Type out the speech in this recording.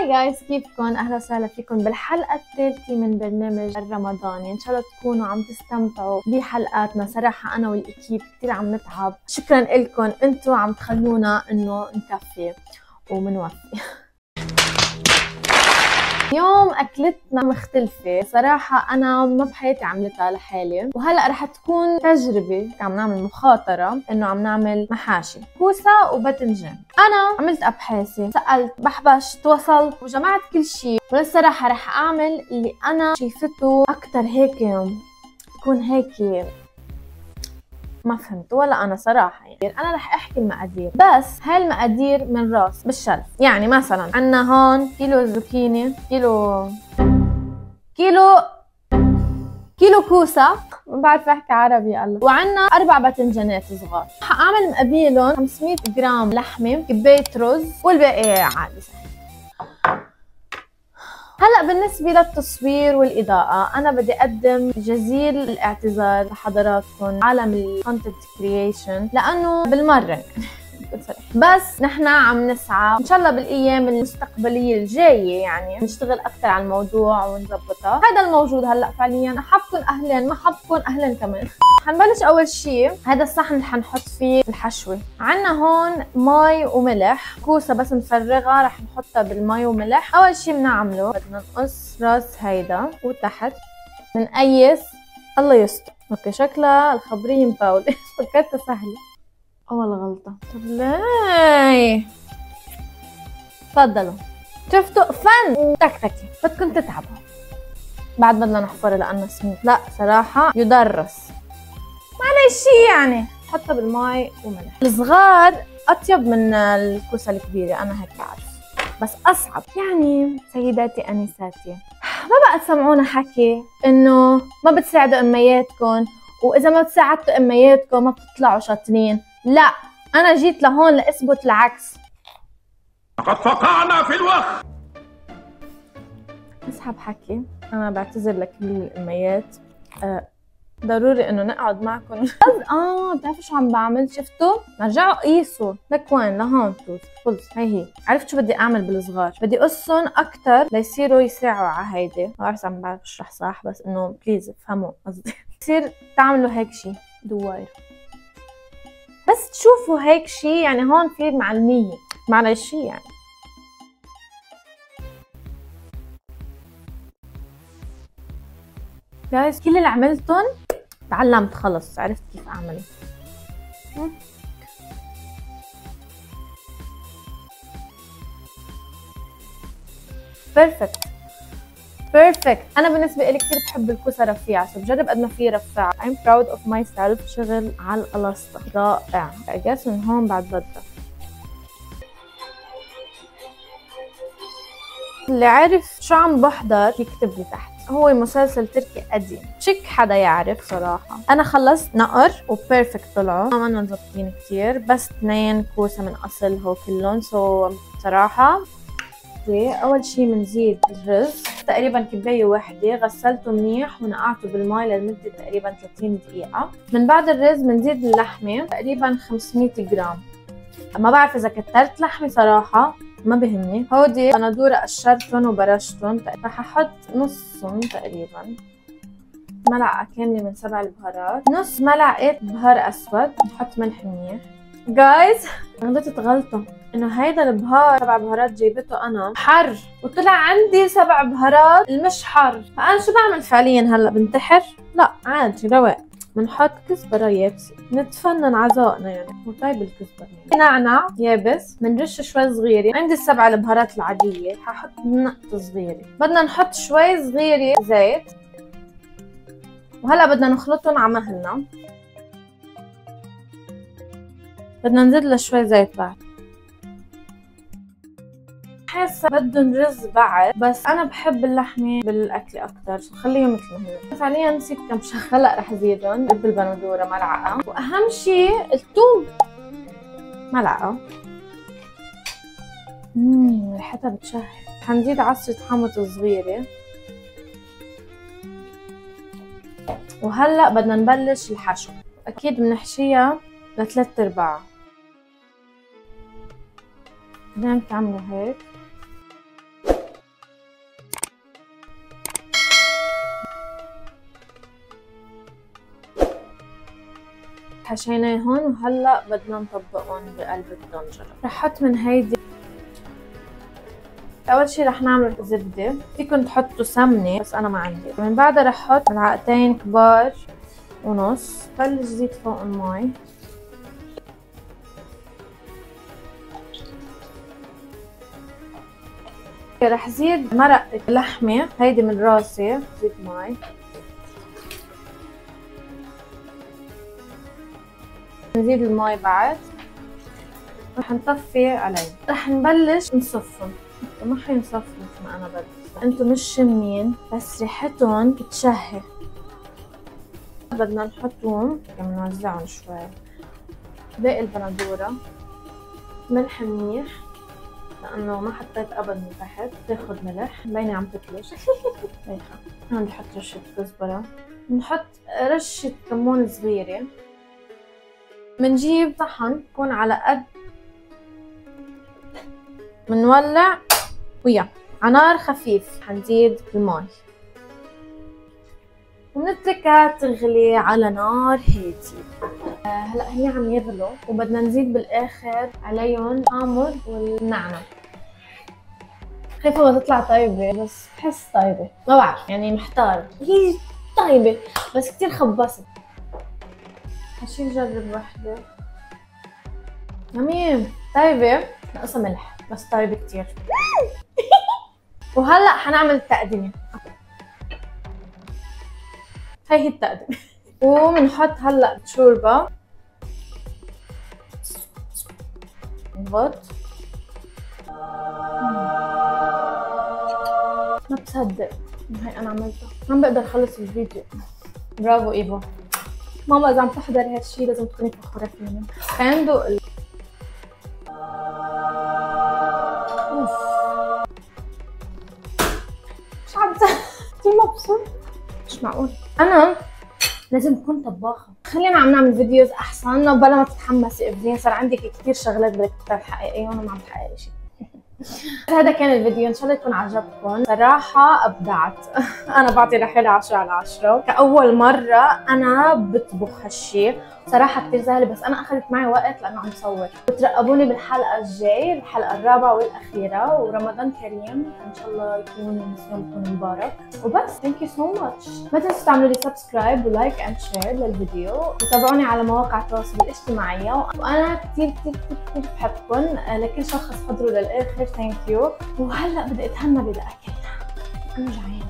جايز، كيفكن؟ اهلا وسهلا فيكم بالحلقه الثالثه من برنامج الرمضاني. ان شاء الله تكونوا عم تستمتعوا بحلقاتنا. صراحه انا والاكيب كثير عم نتعب. شكرا لكم، انتم عم تخلونا انه نكفي ومنوفي. اليوم اكلتنا مختلفة صراحة، انا ما بحياتي عملتها لحالي، وهلا رح تكون تجربة. عم نعمل مخاطرة انه عم نعمل محاشي كوسة وباذنجان. انا عملت ابحاثي، سألت، بحبشت، وصلت وجمعت كل شيء، وللصراحة رح اعمل اللي انا شايفته اكثر هيك تكون هيك. ما فهمت ولا انا صراحه. يعني انا رح احكي المقادير، بس هاي المقادير من راس بالشلف. يعني مثلا عندنا هون كيلو زوكيني، كيلو كوسه، ما بعرف احكي عربي الله، وعندنا 4 باذنجانات صغار. حاعمل مقابلهم 500 جرام لحمه، كبايه رز، والباقي عادي سهل. هلا بالنسبة للتصوير والإضاءة، أنا بدي أقدم جزيل الاعتذار لحضراتكم عالم الكونتنت كرييشن، لأنه بالمرة يعني بس نحن عم نسعى إن شاء الله بالأيام المستقبلية الجاية يعني نشتغل أكثر على الموضوع ونظبطها. هذا الموجود هلا فعليا، حبكم أهلا، ما حبكم أهلا كمان. حنبلش أول شيء، هذا الصحن اللي حنحط فيه الحشوة. عنا هون مي وملح، كوسة بس مفرغة رح نحطها بالمي وملح. أول شيء بنعمله بدنا نقص راس هيدا وتحت، بنقيس. الله يستر. اوكي شكلها الخبرية مفاولة. فكرتها سهلة، أول غلطة. طب ليه؟ تفضلوا، شفتوا فن تكتكي، بدكم تتعبوا. بعد بدنا نحفرها لأنها سميك. لا صراحة يدرس، معلش يعني حطها بالماء وملح. الصغار أطيب من الكوسة الكبيرة، أنا هيك بعرف، بس أصعب. يعني سيداتي أنساتي، ما بقى تسمعونا حكي إنه ما بتساعدوا أمياتكم، وإذا ما بتساعدتوا أمياتكم ما بتطلعوا شاطرين. لا، أنا جيت لهون لأثبت العكس. لقد فقعنا في الوخ. اسحب حكي، أنا بعتذر لكل الأميات. ضروري إنه نقعد معكم. بتعرفوا شو عم بعمل؟ شفتوا؟ رجعوا قيسوا. لك وين؟ لهون خلص. هي عرفت شو بدي أعمل بالصغار؟ بدي قصهم أكثر ليصيروا يساعوا على هيدي. ما بعرف عم بشرح صح، بس إنه بليز افهموا قصدي. بصير تعملوا هيك شيء دوائر، بس تشوفوا هيك شيء. يعني هون في معلمية، معلش يعني. جايز كل اللي عملتهم تعلمت، خلص عرفت كيف اعمله. بيرفكت. انا بالنسبه لي كثير بحب الكوسه رفيعه، سو بجرب قد ما في رفيعه. I'm proud of myself. شغل على القلسطه رائع. اجاس من هون بعد بدها. اللي عارف شو عم بحضر يكتب لي تحت. هو مسلسل تركي قديم، شك حدا يعرف صراحة. أنا خلصت نقر وبيرفكت طلعوا، ما منا مظبطين كتير، بس 2 كوسة من أصلهم كلهم. سو بصراحة أول شي بنزيد الرز، تقريبا كباية واحدة، غسلته منيح ونقعته بالماء لمدة تقريبا 30 دقيقة. من بعد الرز بنزيد اللحمة، تقريبا 500 جرام. ما بعرف إذا كترت لحمة صراحة، ما بهمني. هودي بندورة قشرتهم وبرشتهم، رح احط نصهم تقريبا ملعقة كاملة من 7 البهارات، نص ملعقة بهار اسود، نحط ملح منيح. جايز غلطت غلطة، انه هيدا البهار 7 بهارات جايبته انا حر، وطلع عندي 7 بهارات المش حر. فانا شو بعمل فعليا هلا؟ بنتحر؟ لا عادي رواق. بنحط كزبرة يابسة، نتفنن على ذوقنا يعني، وطيب الكزبرة يعني. نعناع يابس، بنرش شوي صغيرة. عندي 7 البهارات العادية، ححط نقطة صغيرة. بدنا نحط شوي صغيرة زيت، وهلا بدنا نخلطهم على مهلنا. بدنا نزيد له شوي زيت بعد. حاسه بدهم رز بعد، بس انا بحب اللحمه بالاكل اكثر، خليها مثل ما هي. فعليا نسيت كم شغله، هلا رح زيدهم. بدي البندوره ملعقه، واهم شيء الثوم ملعقه. ريحتها بتشهي. حنزيد عصره حامض صغيره، وهلا بدنا نبلش الحشو. اكيد بنحشيها ل3/4. بدنا تعملوا هيك حشيناهم وهلا بدنا نطبقهم بقلب الطنجرة. رح احط من هيدي. اول شي رح نعمل زبدة، فيكن تحطوا سمنة بس انا ما عندي. من بعدها رح احط ملعقتين كبار ونص، بلش زيد فوق المي. رح زيد مرق لحمة هيدي من راسي، زيد مي. نزيد المي بعد، رح نطفي عليه. رح نبلش نصفهم، ما حينصفوا مثل ما انا بدي، انتم مش شمين بس ريحتهم بتشهي. بدنا نحطهم نوزعهم شوي. باقي البندورة، ملح منيح لانه ما حطيت ابد من تحت، تاخد ملح مبينة عم تتلج. هيك هون بحط رشة كزبرة، بنحط رشة كمون صغيرة. بنجيب صحن يكون على قد، بنولع وياه على نار خفيف، حنزيد المي وبنتركها تغلي على نار هادي. هلا هي عم يغلوا وبدنا نزيد بالاخر عليهم حامض والنعنع. خايفة ما تطلع طيبة بس بحس طيبة، ما بعرف يعني محتار، هي طيبة بس كتير خبصت. هشي نجرب وحدة. يمين طيبة، ناقصها ملح بس طيبة كتير. وهلا حنعمل التقديمة. هي التقديمة. وبنحط هلا شوربة، نغط. ما بصدق هي انا عملتها، ما بقدر اخلص الفيديو. برافو ايفا ماما، اذا عم تحضر هالشي لازم تكوني فخورة فيني. خلينا ندوق. اوف مش عم كثير مبسوط، مش معقول. انا لازم اكون طباخة. خلينا عم نعمل فيديوز احسن وبلا ما تتحمسي ابني، صار عندك كثير شغلات بدك تحققيهم وانا ما عم بحقق شيء. هذا كان الفيديو، ان شاء الله يكون عجبكم. صراحة ابدعت. انا بعطي لحالي 10 على 10. كأول مرة انا بطبخ هالشي، صراحة كثير سهلة بس انا اخذت معي وقت لانه عم صور. وترقبوني بالحلقة الجاي، الحلقة الرابعة والاخيرة، ورمضان كريم ان شاء الله يكون صيامكم مبارك. وبس ثانك يو سو ماتش. ما تنسوا تعملوا لي سبسكرايب ولايك اند شير للفيديو، وتابعوني على مواقع التواصل الاجتماعي. وانا كثير كثير كثير بحبكم. لكل شخص حضروا للاخر ثانك يو. وهلا بدي اتهنى بالاكل، انا جعانة.